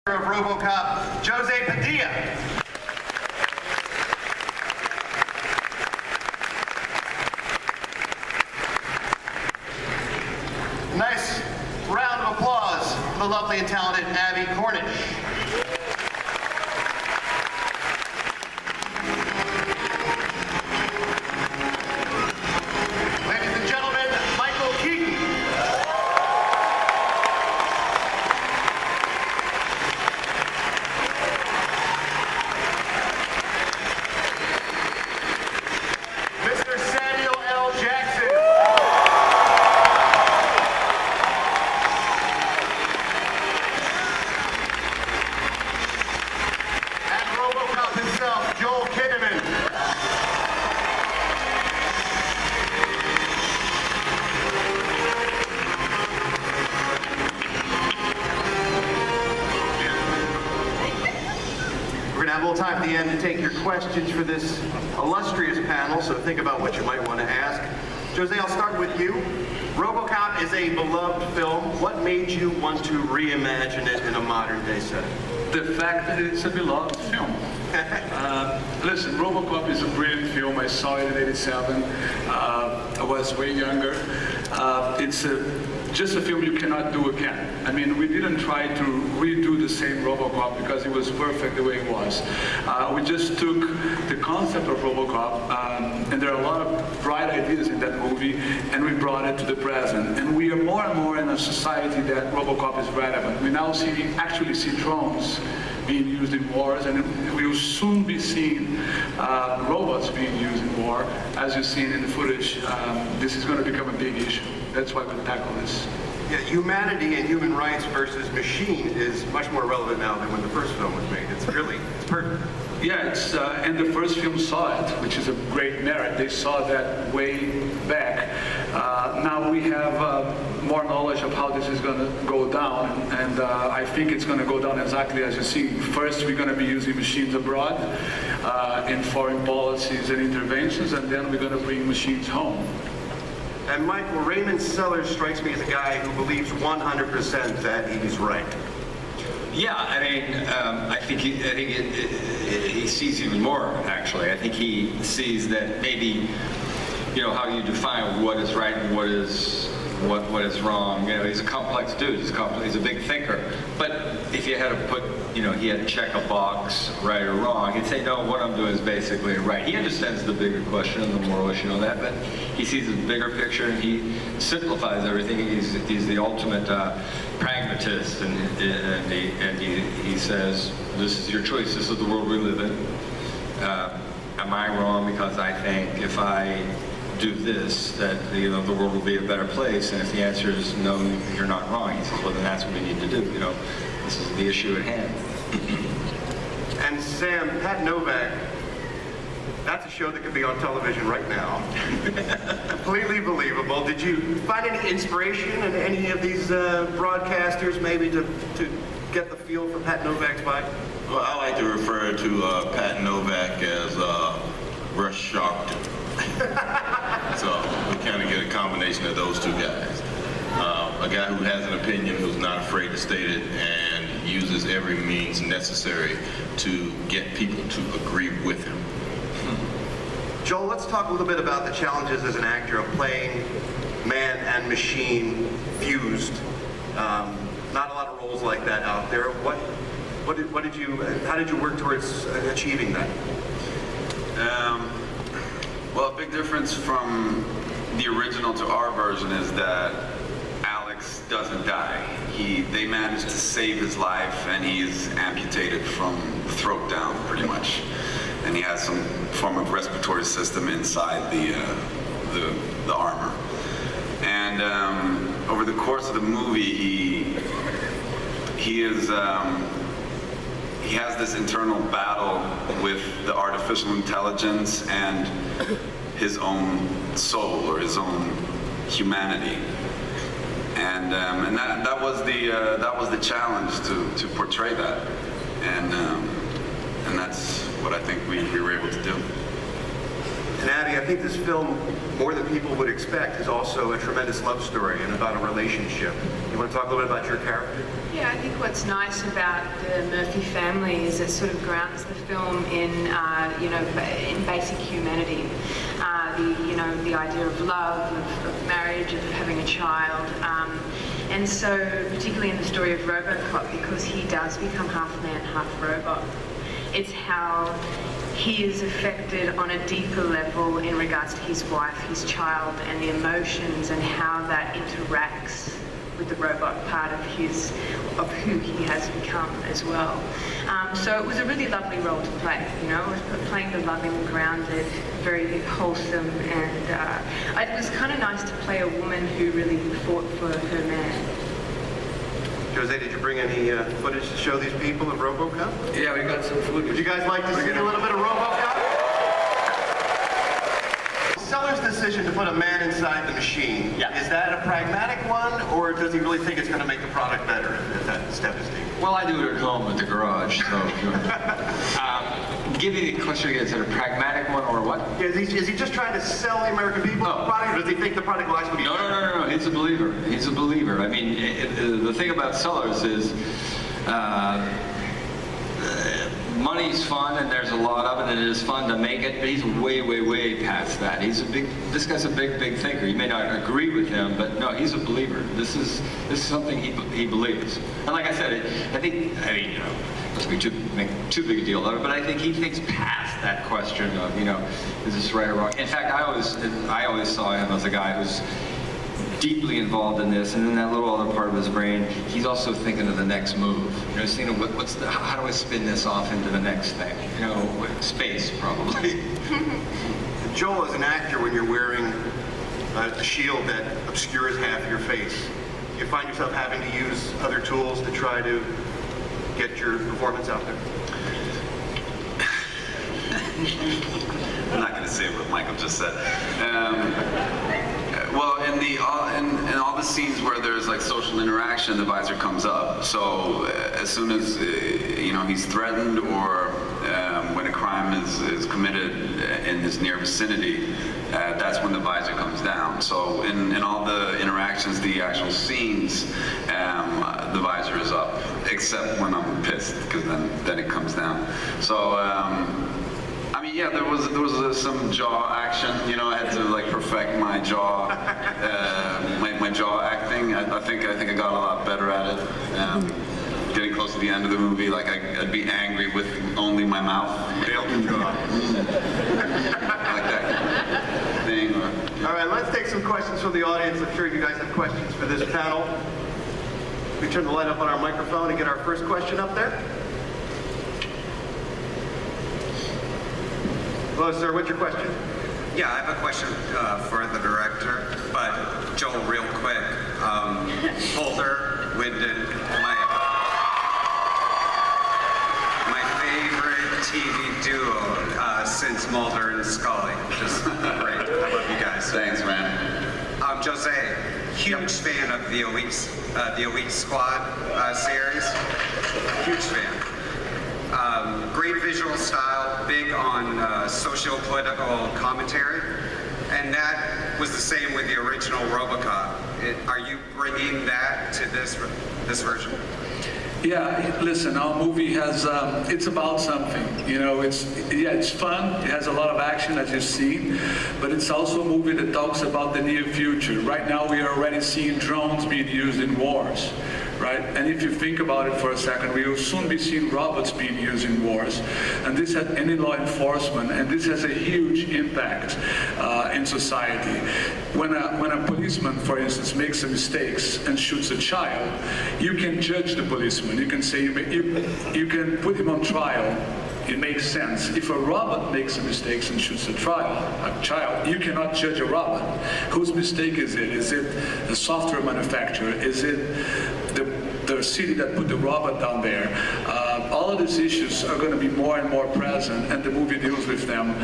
of RoboCop, Jose Padilla. Nice round of applause for the lovely and talented Abby Cornish. Have a little time at the end to take your questions for this illustrious panel, so think about what you might want to ask. Jose, I'll start with you. RoboCop is a beloved film. What made you want to reimagine it in a modern day setting? The fact that it's a beloved film. Listen, RoboCop is a brilliant film. I saw it in '87. I was way younger. It's just a film you cannot do again. I mean, we didn't try to redo the same RoboCop because it was perfect the way it was. We just took the concept of RoboCop, and there are a lot of bright ideas in that movie, and we brought it to the present. And we are more and more in a society that RoboCop is relevant. We now actually see drones being used in wars, and we will soon be seeing robots being used in war. As you've seen in the footage, this is going to become a big issue. That's why we tackle this. Yeah, humanity and human rights versus machine is much more relevant now than when the first film was made. It's perfect. Yeah, and the first film saw it, which is a great merit. They saw that way back. Now we have more knowledge of how this is going to go down, and I think it's going to go down exactly as you see. First, we're going to be using machines abroad in foreign policies and interventions, and then we're going to bring machines home. And Michael, Raymond Sellers strikes me as a guy who believes 100% that he's right. Yeah, I mean, I think he sees even more, actually. I think he sees that maybe, you know, how you define what is right and what is wrong. You know, he's a complex dude. He's a big thinker. But if you had to put, you know, he had to check a box, right or wrong, he'd say, no, what I'm doing is basically right. He understands the bigger question and the moral issue and all that, but he sees the bigger picture and he simplifies everything. He's the ultimate pragmatist, and he says, this is your choice. This is the world we live in. Am I wrong because I think if I do this, that the world will be a better place? And if the answer is no, you're not wrong, he says, well, then that's what we need to do. You know, this is the issue at hand. And Sam, Pat Novak, that's a show that could be on television right now. Completely believable. Did you find any inspiration in any of these broadcasters, maybe to get the feel for Pat Novak's vibe? Well, I like to refer to Pat Novak as Rush Sharpton. So we kind of get a combination of those two guys. A guy who has an opinion, who's not afraid to state it, and uses every means necessary to get people to agree with him. Joel, let's talk a little bit about the challenges as an actor of playing man and machine fused. Not a lot of roles like that out there. How did you work towards achieving that? Well, a big difference from the original to our version is that Alex doesn't die. They managed to save his life, and he's amputated from the throat down, pretty much. And he has some form of respiratory system inside the armor. And over the course of the movie, he has this internal battle with the artificial intelligence and his own soul, or his own humanity. And that was the challenge to portray that, and that's what I think we were able to do. And Abby, I think this film, more than people would expect, is also a tremendous love story and about a relationship. You want to talk a little bit about your character? Yeah, I think what's nice about the Murphy family is it sort of grounds the film in, in basic humanity. The idea of love, of marriage, of having a child. And so, particularly in the story of RoboCop, because he does become half man, half robot, it's how he is affected on a deeper level in regards to his wife, his child, and the emotions and how that interacts with the robot part of who he has become as well. So it was a really lovely role to play, it was playing the loving, grounded, very wholesome, and it was kind of nice to play a woman who really fought for her man. Jose, did you bring any footage to show these people of RoboCop? Yeah, we got some footage. Would you guys like to see a little bit of RoboCop? Seller's decision to put a man inside the machine, is that a pragmatic one, or does he really think it's going to make the product better if that step is taken? Well, I do it at home at the garage, so. Give me the question again. Is it a pragmatic one or what? Yeah, is he just trying to sell the American people the product, or does he think the product will actually be better? No. He's a believer. He's a believer. I mean, the thing about Sellers is money's fun, and there's a lot of it, and it is fun to make it, but he's way past that. This guy's a big thinker. You may not agree with him, but no, he's a believer. This is something he believes. And like I said, let's make too big a deal of it, but I think he thinks past that question of, is this right or wrong? In fact, I always saw him as a guy who's deeply involved in this, and in that little other part of his brain, he's also thinking of the next move. He's thinking, how do I spin this off into the next thing? Space, probably. Joel, as an actor, when you're wearing a shield that obscures half of your face, you find yourself having to use other tools to try to get your performance out there? I'm not going to say what Michael just said. Well, in all the scenes where there's like social interaction, the visor comes up. So as soon as he's threatened, or when a crime is committed in his near vicinity, that's when the visor comes down. So in all the interactions, the actual scenes, the visor is up, except when I'm pissed, because then it comes down. So. There was some jaw action. I had to perfect my jaw, my jaw acting. I think I got a lot better at it. Getting close to the end of the movie, I'd be angry with only my mouth. Nailed the jaw. Like that thing. All right, let's take some questions from the audience. I'm sure you guys have questions for this panel. We turn the light up on our microphone and get our first question up there. Hello, sir. What's your question? Yeah, I have a question for the director, but Joel, real quick. Mulder, Wyndon, my favorite TV duo since Mulder and Scully. Just great. I love you guys. Thanks, man. Jose, huge fan of the Elite Squad series. Huge fan. Great visual style, big on socio-political commentary, and that was the same with the original RoboCop. Are you bringing that to this version? Yeah, listen, our movie has, it's about something, it's fun, it has a lot of action as you've seen, but it's also a movie that talks about the near future. Right now we are already seeing drones being used in wars, right? And if you think about it for a second, we will soon be seeing robots being used in wars, and this has any law enforcement, and this has a huge impact in society. When a policeman, for instance, makes a mistake and shoots a child, you can judge the policeman. You can say, you can put him on trial. It makes sense. If a robot makes a mistake and shoots a child, you cannot judge a robot. Whose mistake is it? Is it the software manufacturer? Is it the city that put the robot down there? All of these issues are going to be more and more present, and the movie deals with them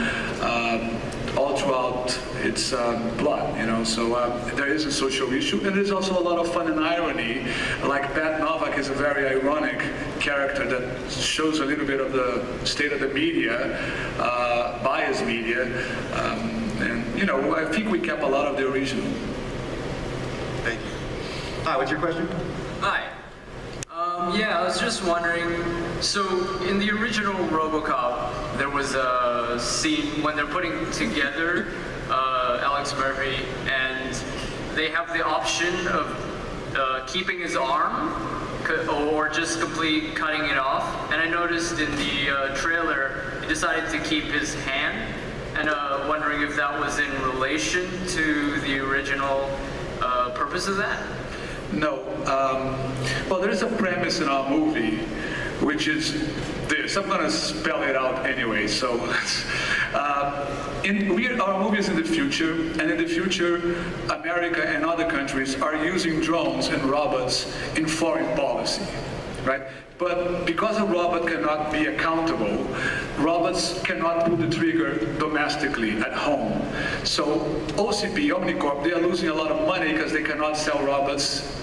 all throughout its plot, So there is a social issue, and there's also a lot of fun and irony. Like Pat Novak is a very ironic character that shows a little bit of the state of the media, biased media, and I think we kept a lot of the original. Thank you. Hi, what's your question? Hi. Yeah, I was just wondering, so in the original RoboCop, there was a scene when they're putting together Alex Murphy, and they have the option of keeping his arm or just complete cutting it off. And I noticed in the trailer, he decided to keep his hand, and wondering if that was in relation to the original purpose of that? No. Well, there is a premise in our movie, which is this. I'm going to spell it out anyway. So, our movie is in the future, and in the future, America and other countries are using drones and robots in foreign policy, right? But because a robot cannot be accountable, robots cannot pull the trigger domestically at home. So OCP, Omnicorp, they are losing a lot of money because they cannot sell robots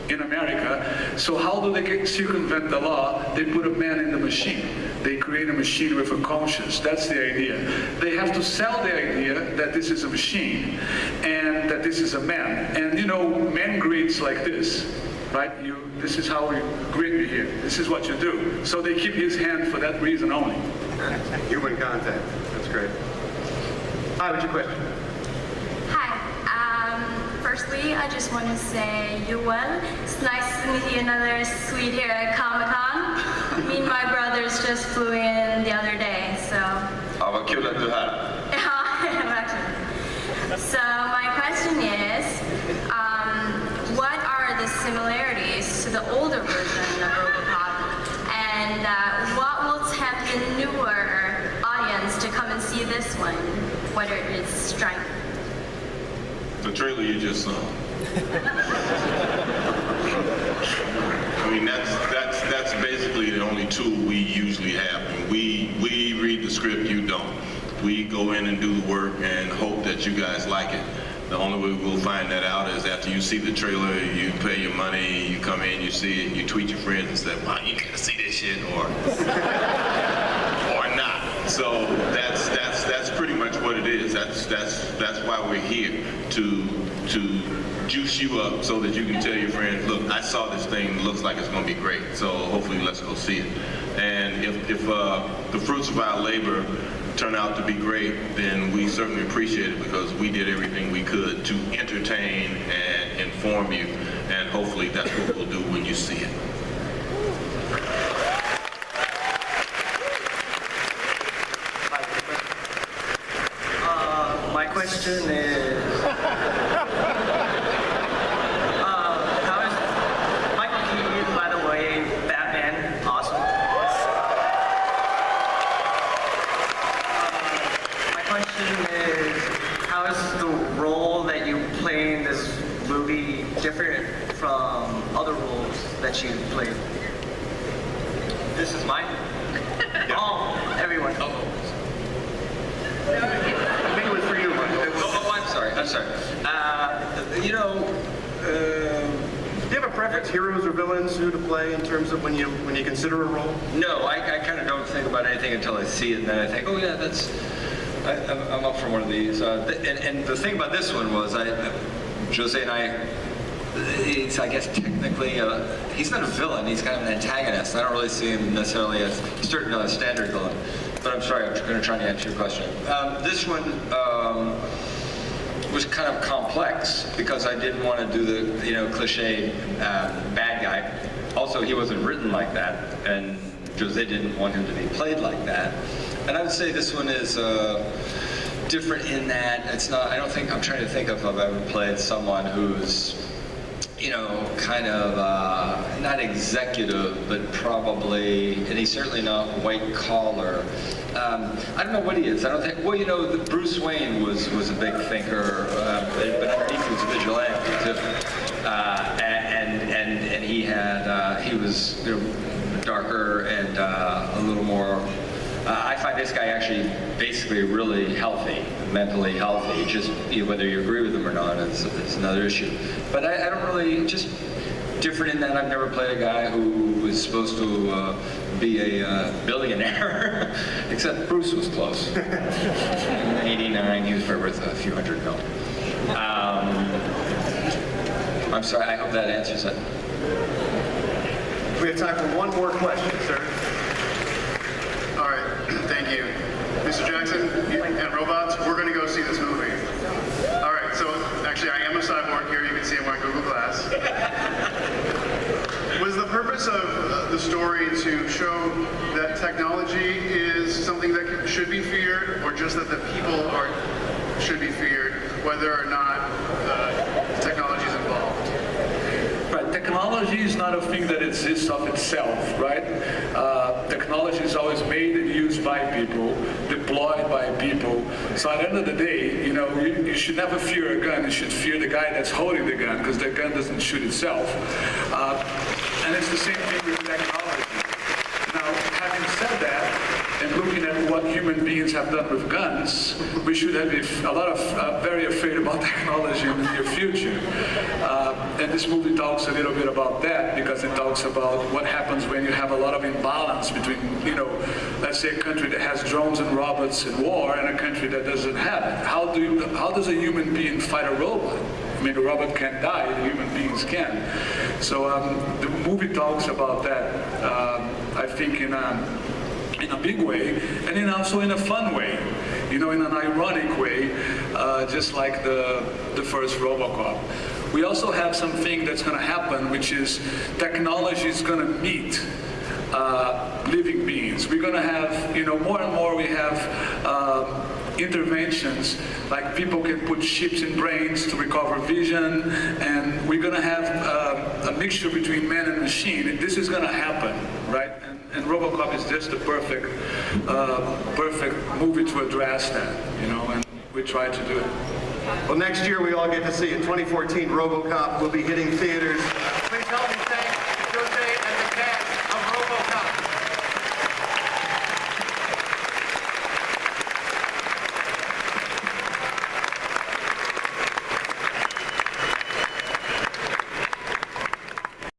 in America. So how do they circumvent the law? They put a man in the machine. They create a machine with a conscience. That's the idea. They have to sell the idea that this is a machine and that this is a man. And you know, men greets like this, right? This is how we greet me here. This is what you do. So they keep his hand for that reason only. Human contact. That's great. Hi, what's your question? Hi. Firstly, I just want to say you're well. It's nice to meet you another sweet here at Comic-Con. Me and my brothers just flew in the other day, so. Ja, vad kul att du är här. Ja, verkligen. So my question is, what are the similarities to the older version of RoboCop, and what will tempt the newer audience to come and see this one, whether it's strength? The trailer you just saw. I mean, that's basically the only tool we usually have. And we read the script, you don't. We go in and do the work and hope that you guys like it. The only way we'll find that out is after you see the trailer, you pay your money, you come in, you see it, you tweet your friends and say, wow, you gotta see this shit, or not. So that's pretty much what it is. That's why we're here, to juice you up so that you can tell your friends, look, I saw this thing, looks like it's gonna be great, so hopefully let's go see it. And if the fruits of our labor turn out to be great, then we certainly appreciate it, because we did everything we could to entertain and inform you, and hopefully that's what we'll do when you see it. My question is, how is Michael Keaton, by the way, Batman, awesome. My question is, how is the role that you play in this movie different from other roles that you played? This is mine? Oh, everyone. I think it was for you, Michael. I'm sorry. Do you have a preference, heroes or villains, who to play in terms of when you consider a role? No, I kind of don't think about anything until I see it, and then I think, oh yeah, I'm up for one of these. And the thing about this one was, Jose and I, he's, I guess, technically, he's not a villain, he's kind of an antagonist. I don't really see him necessarily as, he's certainly not a standard villain. But I'm sorry, I'm going to try to answer your question. This one was kind of complex, because I didn't want to do the, cliche bad guy. Also, he wasn't written like that, and Jose didn't want him to be played like that. And I would say this one is different in that it's not, I'm trying to think of if I've ever played someone who's, kind of not executive, but probably, and he's certainly not white collar. I don't know what he is. I don't think, well, Bruce Wayne was a big thinker, but underneath he was a vigilante too. And he was darker and a little more, I find this guy actually basically really healthy, mentally healthy. Just whether you agree with him or not is another issue. But I don't really, just different in that I've never played a guy who was supposed to be a billionaire, except Bruce was close. In '89, he was probably worth a few $100 million. I'm sorry, I hope that answers it. We have time for one more question, sir. All right, thank you. Mr. Jackson and robots, we're going to go see this movie. All right, so actually I am a cyborg here. You can see I'm wearing Google Glass. Was the purpose of the story to show that technology is something that should be feared, or just that the people should be feared, whether or not technology is involved? Right, technology is not a thing that exists of itself, right? Technology is always made and used by people, deployed by people. So at the end of the day, you know, you should never fear a gun. You should fear the guy that's holding the gun, because the gun doesn't shoot itself. And it's the same thing with technology. Now, having said that, and looking at what human beings have done with guns, we should have a lot of very afraid about technology in the near future. And this movie talks a little bit about that, because it talks about what happens when you have a lot of imbalance between, you know, let's say a country that has drones and robots in war and a country that doesn't have it. How does a human being fight a robot? I mean, the robot can't die, the human beings can. So the movie talks about that, I think, in a big way, and then also in a fun way, you know, in an ironic way, just like the first RoboCop. We also have something that's going to happen, which is technology is going to meet living beings. We're going to have, you know, more and more we have interventions, like people can put chips in brains to recover vision, and we're going to have a mixture between man and machine. This is going to happen, right? And RoboCop is just the perfect movie to address that, you know, and we try to do it. Well, next year we all get to see it. 2014 RoboCop will be hitting theaters.